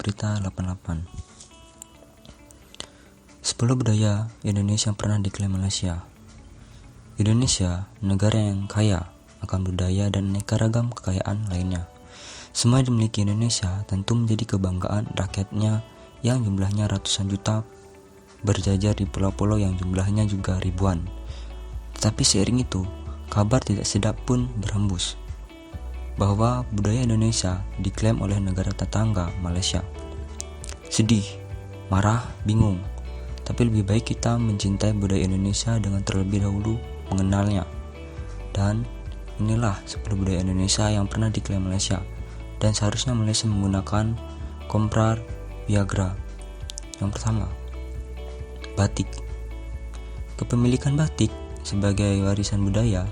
Berita 88. 10 budaya Indonesia yang pernah diklaim Malaysia. Indonesia, negara yang kaya akan budaya dan aneka ragam kekayaan lainnya. Semua yang dimiliki Indonesia tentu menjadi kebanggaan rakyatnya yang jumlahnya ratusan juta, berjajar di pulau-pulau yang jumlahnya juga ribuan. Tetapi seiring itu, kabar tidak sedap pun berhembus bahwa budaya Indonesia diklaim oleh negara tetangga Malaysia. Sedih, marah, bingung, tapi lebih baik kita mencintai budaya Indonesia dengan terlebih dahulu mengenalnya. Dan inilah 10 budaya Indonesia yang pernah diklaim Malaysia, dan seharusnya Malaysia menggunakan komprar Viagra. Yang pertama, batik. Kepemilikan batik sebagai warisan budaya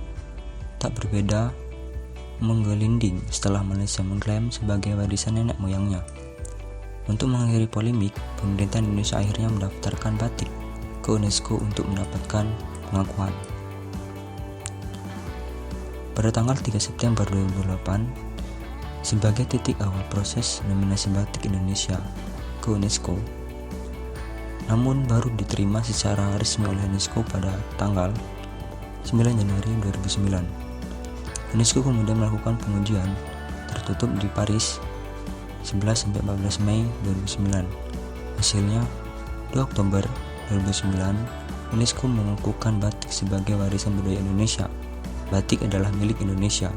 tak berbeda menggelinding setelah Malaysia mengklaim sebagai warisan nenek moyangnya. Untuk mengakhiri polemik, pemerintah Indonesia akhirnya mendaftarkan batik ke UNESCO untuk mendapatkan pengakuan. Pada tanggal 3 September 2008, sebagai titik awal proses nominasi batik Indonesia ke UNESCO, namun baru diterima secara resmi oleh UNESCO pada tanggal 9 Januari 2009. UNESCO kemudian melakukan pengujian tertutup di Paris 11-14 Mei 2009. Hasilnya, 2 Oktober 2009, UNESCO mengukuhkan batik sebagai warisan budaya Indonesia. Batik adalah milik Indonesia.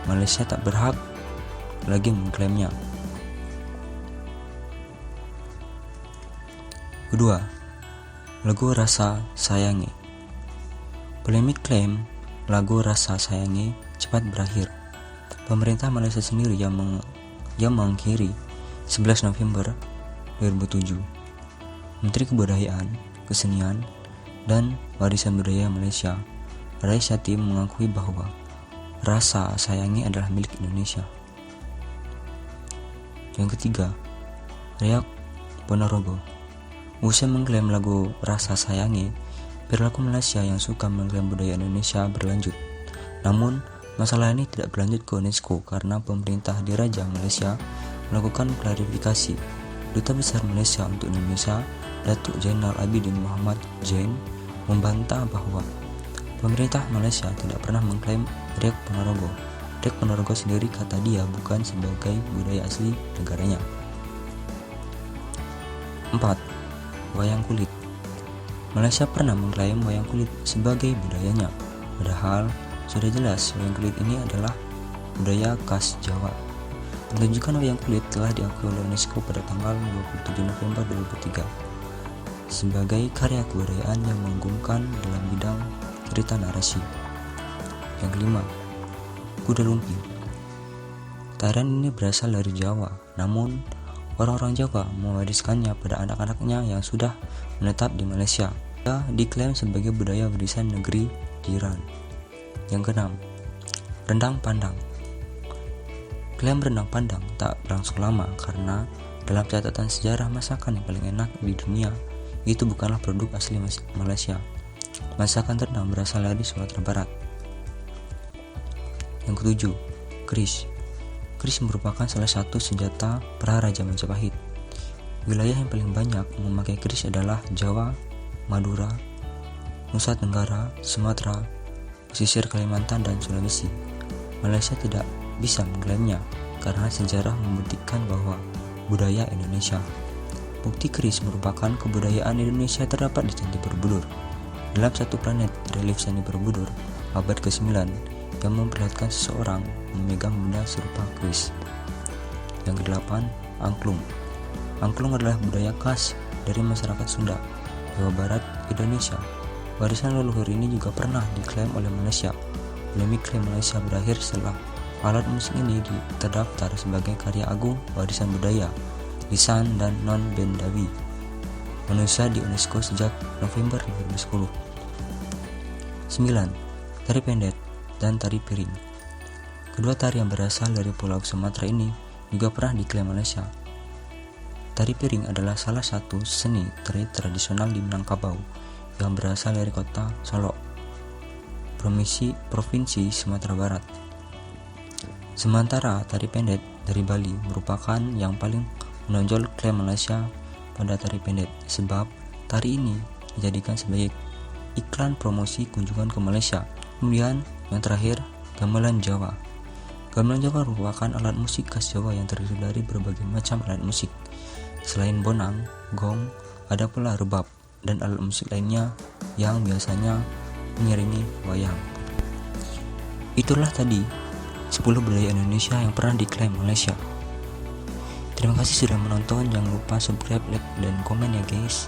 Malaysia tak berhak lagi mengklaimnya. Kedua, lagu Rasa Sayangi. Polemik klaim lagu Rasa Sayangi cepat berakhir. Pemerintah Malaysia sendiri yang mengakhiri 11 November 2007. Menteri Kebudayaan, Kesenian, dan Warisan Budaya Malaysia, Rais Yati, mengakui bahwa Rasa Sayangi adalah milik Indonesia. Yang ketiga, Riak Ponorogo. Usai mengklaim lagu Rasa Sayangi, perilaku Malaysia yang suka mengklaim budaya Indonesia berlanjut. Namun, masalah ini tidak berlanjut ke UNESCO karena pemerintah Diraja Malaysia melakukan klarifikasi. Duta Besar Malaysia untuk Indonesia, Datuk Zainal Abidin Muhammad Zain, membantah bahwa pemerintah Malaysia tidak pernah mengklaim Riak Ponorogo. Riak Ponorogo sendiri, kata dia, bukan sebagai budaya asli negaranya. 4. Wayang kulit. Malaysia pernah mengklaim wayang kulit sebagai budayanya, padahal sudah jelas wayang kulit ini adalah budaya khas Jawa. Pertunjukan wayang kulit telah diakui oleh UNESCO pada tanggal 27 November 2003 sebagai karya kebudayaan yang mengagumkan dalam bidang cerita narasi. Yang kelima, Kuda Lumping. Tarian ini berasal dari Jawa, namun orang-orang Jawa mewariskannya pada anak-anaknya yang sudah menetap di Malaysia. Ia diklaim sebagai budaya warisan negeri jiran. Yang keenam, Rendang Pandang. Klaim rendang pandang tak berlangsung lama karena dalam catatan sejarah masakan yang paling enak di dunia itu bukanlah produk asli Malaysia. Masakan rendang berasal dari Sumatera Barat. Yang ketujuh, keris. Keris merupakan salah satu senjata Praraja Majapahit. Wilayah yang paling banyak memakai keris adalah Jawa, Madura, Nusa Tenggara, Sumatera, pesisir Kalimantan, dan Sulawesi. Malaysia tidak bisa mengklaimnya karena sejarah membuktikan bahwa budaya Indonesia. Bukti keris merupakan kebudayaan Indonesia terdapat di Candi Borobudur. Dalam satu planet relief Candi Borobudur abad ke-9 yang memperlihatkan seseorang memegang benda serupa keris. Yang ke-8, Angklung. Angklung adalah budaya khas dari masyarakat Sunda, Jawa Barat, Indonesia. Warisan leluhur ini juga pernah diklaim oleh Malaysia. Polemik klaim Malaysia berakhir setelah alat musik ini terdaftar sebagai karya agung warisan budaya, lisan dan non-bendawi manusia di UNESCO sejak November 2010. 9. Tari Pendet dan Tari Piring. Kedua tari yang berasal dari Pulau Sumatera ini juga pernah diklaim Malaysia. Tari Piring adalah salah satu seni tari tradisional di Minangkabau yang berasal dari kota Solok, Provinsi Sumatera Barat. Sementara tari pendet dari Bali merupakan yang paling menonjol klaim Malaysia pada tari pendek, sebab tari ini dijadikan sebagai iklan promosi kunjungan ke Malaysia. Kemudian yang terakhir, gamelan Jawa. Gamelan Jawa merupakan alat musik khas Jawa yang terdiri dari berbagai macam alat musik. Selain bonang, gong, ada pula rebab dan alat musik lainnya yang biasanya mengiringi wayang. Itulah tadi 10 budaya Indonesia yang pernah diklaim Malaysia. Terima kasih sudah menonton, jangan lupa subscribe, like, dan komen ya guys.